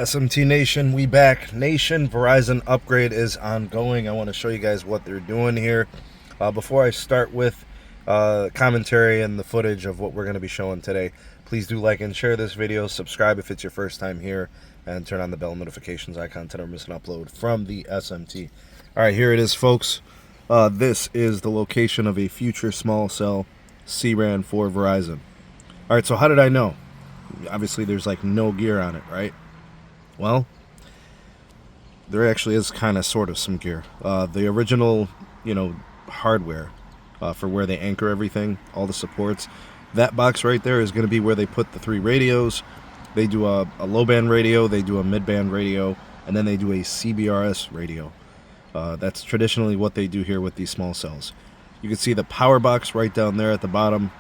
SMT Nation, we back. Nation, Verizon upgrade is ongoing. I want to show you guys what they're doing here. Before I start with commentary and the footage of what we're going to be showing today, please do like and share this video, subscribe if it's your first time here, and turn on the bell notifications icon to never miss an upload from the SMT. Alright, here it is, folks. This is the location of a future small cell CRan for Verizon. Alright, so how did I know? Obviously there's like no gear on it, right? Well, there actually is kind of sort of some gear. The original, hardware for where they anchor everything, all the supports, that box right there is going to be where they put the 3 radios. They do a low band radio, they do a mid band radio, and then they do a CBRS radio. That's traditionally what they do here with these small cells. You can see the power box right down there at the bottom.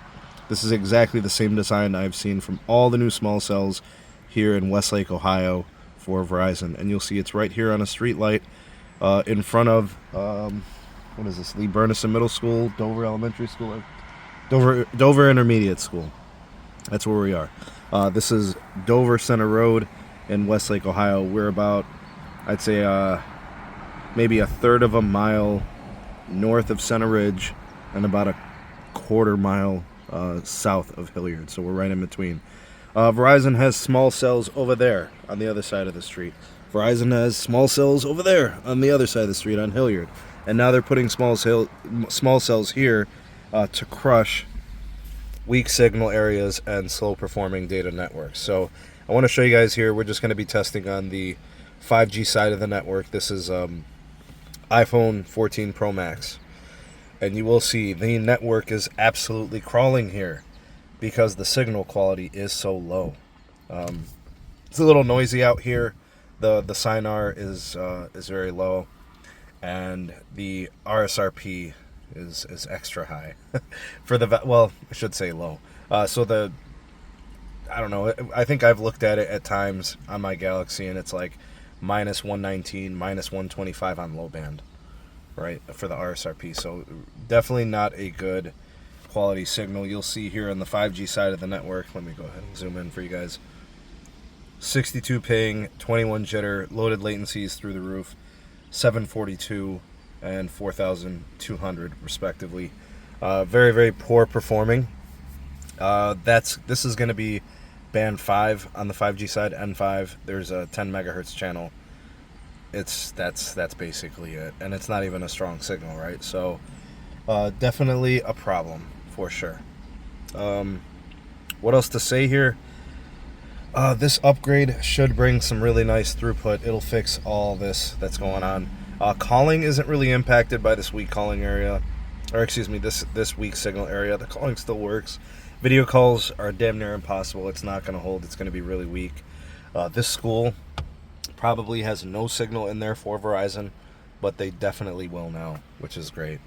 This is exactly the same design I've seen from all the new small cells here in Westlake, Ohio for Verizon. And you'll see it's right here on a street light in front of, what is this, Lee Burnison Middle School, Dover Elementary School, Dover Intermediate School. That's where we are. This is Dover Center Road in Westlake, Ohio. We're about, I'd say, maybe a third of a mile north of Center Ridge and about a quarter mile south of Hilliard, so we're right in between. Verizon has small cells over there on the other side of the street. Verizon has small cells over there on the other side of the street on Hilliard, and now they're putting small cells here to crush weak signal areas and slow performing data networks. So I want to show you guys here. We're just going to be testing on the 5G side of the network. This is iPhone 14 Pro Max. And you will see the network is absolutely crawling here because the signal quality is so low. It's a little noisy out here. The SINR is very low, and the RSRP is extra high for the I should say low. I don't know. I think I've looked at it at times on my Galaxy, and it's like minus 119, minus 125 on low band. Right, for the RSRP, so definitely not a good quality signal. You'll see here on the 5G side of the network, let me go ahead and zoom in for you guys, 62 ping, 21 jitter, loaded latencies through the roof, 742 and 4200 respectively. Very, very poor performing. This is going to be band 5 on the 5G side, N5. There's a 10 megahertz channel. That's basically it, and it's not even a strong signal, right? So definitely a problem for sure. What else to say here? This upgrade should bring some really nice throughput. It'll fix all this that's going on. Calling isn't really impacted by this weak calling area, or excuse me, this weak signal area. The calling still works. Video calls are damn near impossible. It's not going to hold. It's going to be really weak. This school probably has no signal in there for Verizon, but they definitely will now, which is great.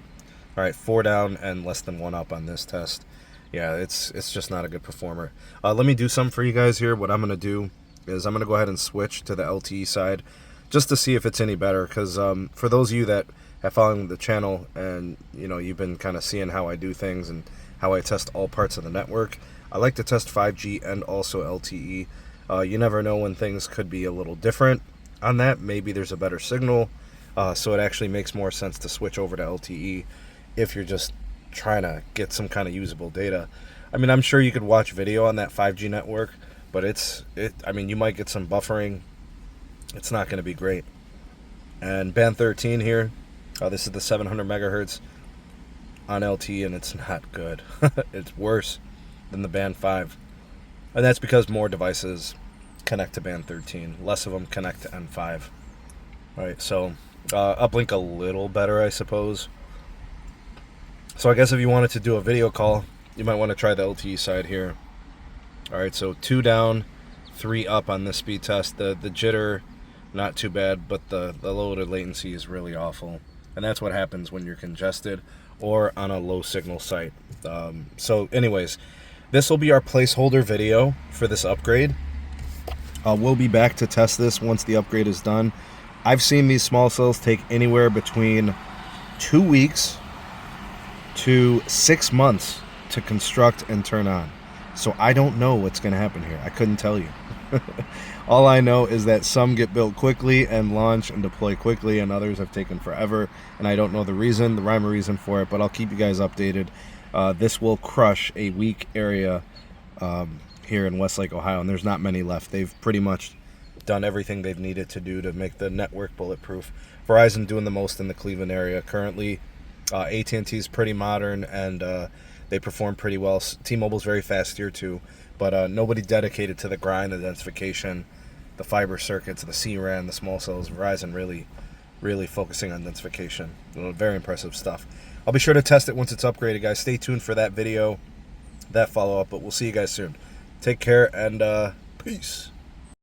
All right, 4 down and less than 1 up on this test. Yeah, it's just not a good performer. Let me do something for you guys here. What I'm going to do is I'm going to go ahead and switch to the LTE side just to see if it's any better, because for those of you that have followed the channel and you've been kind of seeing how I do things and how I test all parts of the network, I like to test 5G and also LTE. You never know when things could be a little different on that. Maybe there's a better signal, so it actually makes more sense to switch over to LTE if you're just trying to get some kind of usable data. I mean, I'm sure you could watch video on that 5G network, but I mean, you might get some buffering. It's not going to be great. And band 13 here, this is the 700 megahertz on LTE, and it's not good. It's worse than the band 5. And that's because more devices connect to band 13. Less of them connect to N5. All right, so uplink a little better, I suppose. So I guess if you wanted to do a video call, you might want to try the LTE side here. All right, so 2 down, 3 up on this speed test. The jitter, not too bad, but the loaded latency is really awful. And that's what happens when you're congested or on a low signal site. So anyways, this will be our placeholder video for this upgrade. We'll be back to test this once the upgrade is done. I've seen these small cells take anywhere between 2 weeks to 6 months to construct and turn on. So I don't know what's going to happen here. I couldn't tell you. All I know is that some get built quickly and launch and deploy quickly, and others have taken forever, and I don't know the rhyme or reason for it, but I'll keep you guys updated. This will crush a weak area here in Westlake, Ohio, and there's not many left. They've pretty much done everything they've needed to do to make the network bulletproof. Verizon doing the most in the Cleveland area currently. AT&T is pretty modern, and they perform pretty well. T-Mobile's very fast here too, but nobody dedicated to the grind, the densification, the fiber circuits, the CRan, the small cells. Verizon really focusing on densification. Very impressive stuff. I'll be sure to test it once it's upgraded, guys. Stay tuned for that video, that follow-up, but we'll see you guys soon. Take care, and peace.